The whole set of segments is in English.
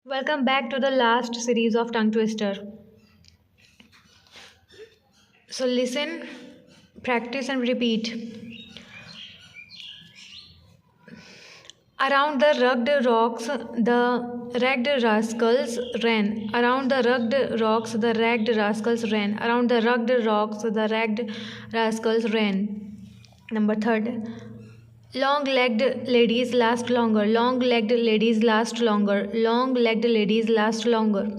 Welcome back to the last series of tongue twister. So listen, practice and repeat. Around the rugged rocks, the ragged rascals ran. Around the rugged rocks, the ragged rascals ran. Around the rugged rocks, the ragged rascals ran. Number third. Long-legged ladies last longer. Long-legged ladies last longer. Long-legged ladies last longer.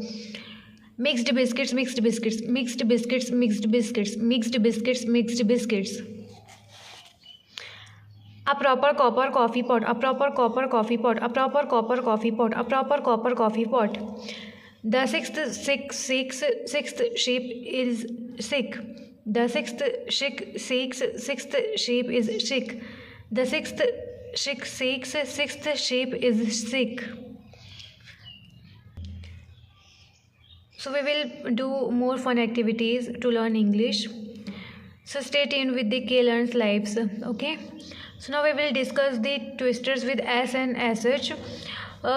Mixed biscuits, mixed biscuits, mixed biscuits, mixed biscuits, mixed biscuits, mixed biscuits. A proper copper coffee pot, a proper copper coffee pot, a proper copper coffee pot, a proper copper coffee pot. The sixth sheep is sick. The sixth sheep is sick. The sixth sheep is sick. So we will do more fun activities to learn English. So stay tuned with the K Learns Lives. Okay. So now we will discuss the twisters with S and SH,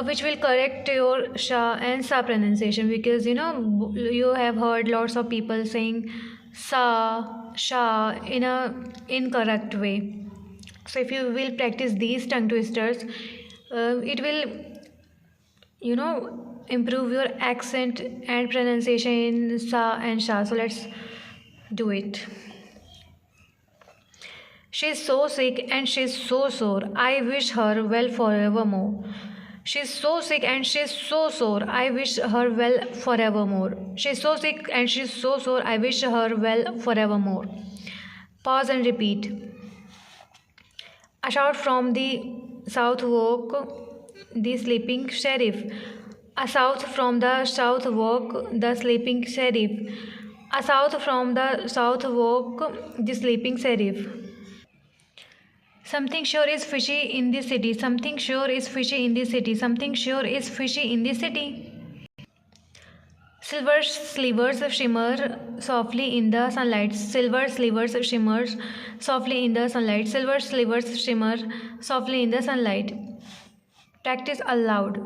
which will correct your sha and sa pronunciation, because you have heard lots of people saying sa, sha in a incorrect way. So if you will practice these tongue twisters, it will improve your accent and pronunciation in sa and sha. So let's do it. She's so sick and she's so sore. I wish her well forevermore. She's so sick and she's so sore. I wish her well forevermore. She's so sick and she's so sore. I wish her well forevermore. Pause and repeat. A shout from the south woke the sleeping sheriff. A south from the south woke the sleeping sheriff. A south from the south woke the sleeping sheriff. Something sure is fishy in the city. Something sure is fishy in the city. Something sure is fishy in the city. Silver slivers shimmer softly in the sunlight. Silver slivers shimmer softly in the sunlight. Silver slivers shimmer softly in the sunlight. Practice aloud.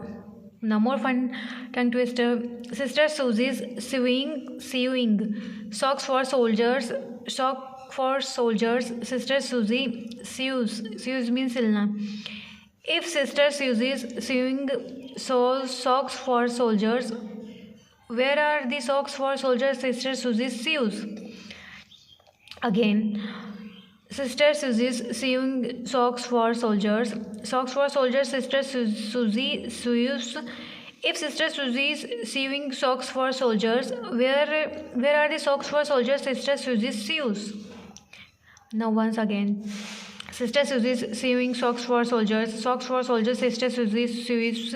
Now more fun tongue twister. Sister Susie's sewing. Socks for soldiers. Sock for soldiers. Sister Susie sews. Sews means silna. If Sister Susie's sewing socks for soldiers, where are the socks for soldiers Sister Susie sews? Again. Sister Susie's sewing socks for soldiers. Socks for soldiers Sister Susie sews. If Sister Susie's sewing socks for soldiers, where are the socks for soldiers Sister Susie sews? Now once again. Sister Susie's sewing socks for soldiers. Socks for soldiers Sister Susie sews.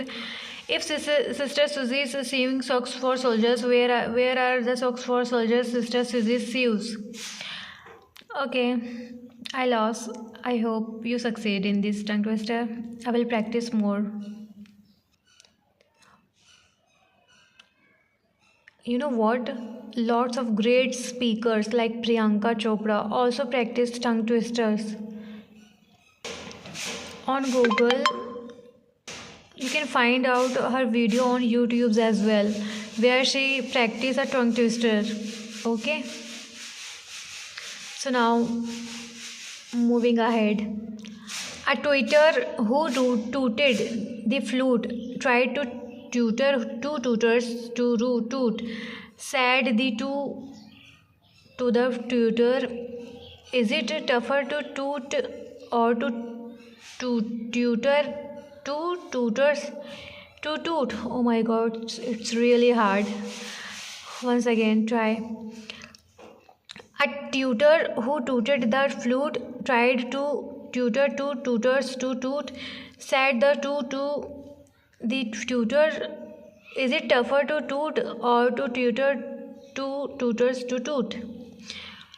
If Sister Susie's sewing socks for soldiers, where are the socks for soldiers Sister Susie sews? Okay, I lost. I hope you succeed in this tongue twister. I will practice more. You know what? Lots of great speakers like Priyanka Chopra also practice tongue twisters. On Google, you can find out her video on YouTube as well, where she practice a tongue twister. Okay. So now, moving ahead. A tutor who tooted the flute tried to tutor two tutors to toot. Said the two to the tutor, is it tougher to toot or to tutor two tutors to toot? Oh my god, it's really hard. Once again, try. A tutor who tooted the flute tried to tutor two tutors to toot. Said the two to the tutor, is it tougher to toot or to tutor two tutors to toot?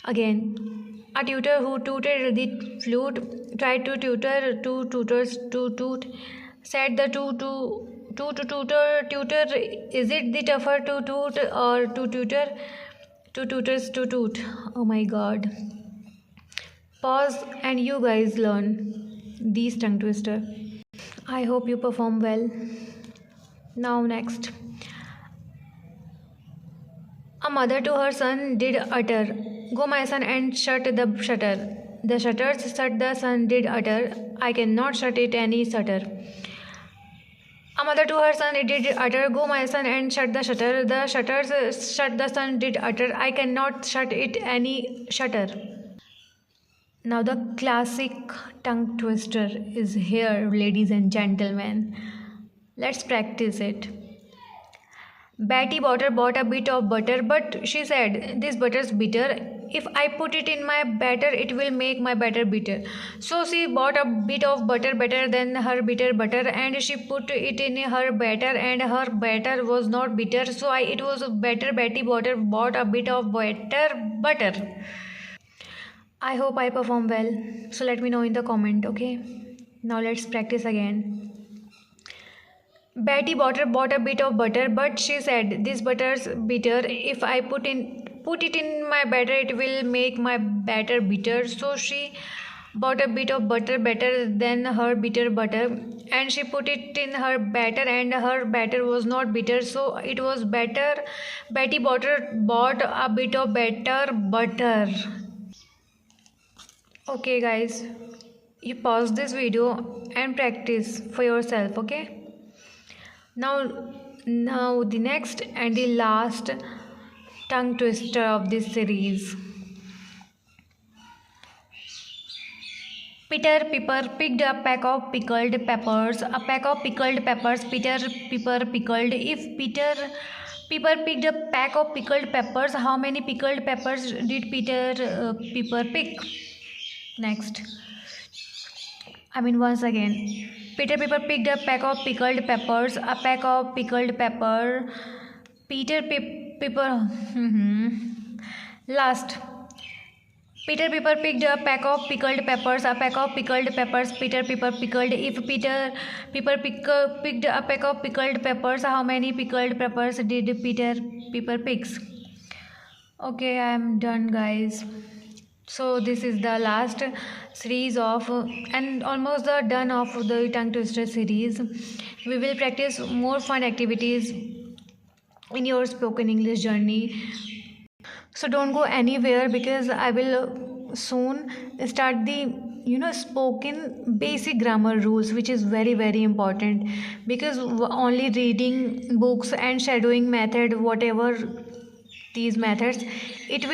Again, a tutor who tooted the flute tried to tutor two tutors to toot. Said the two to tutor, is it the tougher to toot or to tutor two tutors to toot? Oh my god. Pause and you guys learn these tongue twister. I hope you perform well. Now next. A mother to her son did utter, "Go, my son, and shut the shutter." The shutters shut, the son did utter, "I cannot shut it any shutter." A mother to her son did utter, "Go, my son, and shut the shutter." The shutters shut, the son did utter, "I cannot shut it any shutter." Now the classic tongue twister is here, ladies and gentlemen. Let's practice it. Betty Botter bought a bit of butter, but she said, "This butter's bitter. If I put it in my batter, it will make my batter bitter." So she bought a bit of butter better than her bitter butter, and she put it in her batter, and her batter was not bitter. So it was better. Betty Botter bought a bit of better butter. I hope I perform well. So let me know in the comment, okay? Now let's practice again. Betty Botter bought a bit of butter, but she said, "This butter's bitter. If I put it in my batter, it will make my batter bitter." So she bought a bit of butter better than her bitter butter, and she put it in her batter, and her batter was not bitter. So it was better. Betty Botter bought a bit of better butter. Okay, guys, you pause this video and practice for yourself, okay? Now the next and the last tongue twister of this series. Peter Piper picked a pack of pickled peppers. A pack of pickled peppers. Peter Piper pickled. If Peter Piper picked a pack of pickled peppers, how many pickled peppers did Peter Piper pick? Next. Once again. Peter Piper picked a pack of pickled peppers. A pack of pickled pepper. Peter Piper. Last. Peter Piper picked a pack of pickled peppers. A pack of pickled peppers. Peter Piper pickled. If Peter Piper picked a pack of pickled peppers, how many pickled peppers did Peter Piper pick? Okay, I am done, guys. So this is the last series of and almost the done of the tongue twister series. We will practice more fun activities in your spoken English journey. So don't go anywhere, because I will soon start the spoken basic grammar rules, which is very very important, because only reading books and shadowing method, whatever these methods, it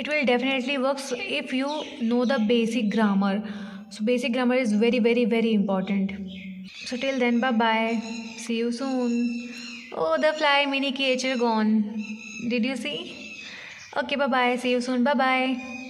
will definitely works if you know the basic grammar. So basic grammar is very very very important. So till then, bye bye, see you soon. Oh, the fly mini creature gone, did you see? Okay, bye bye, see you soon, bye bye.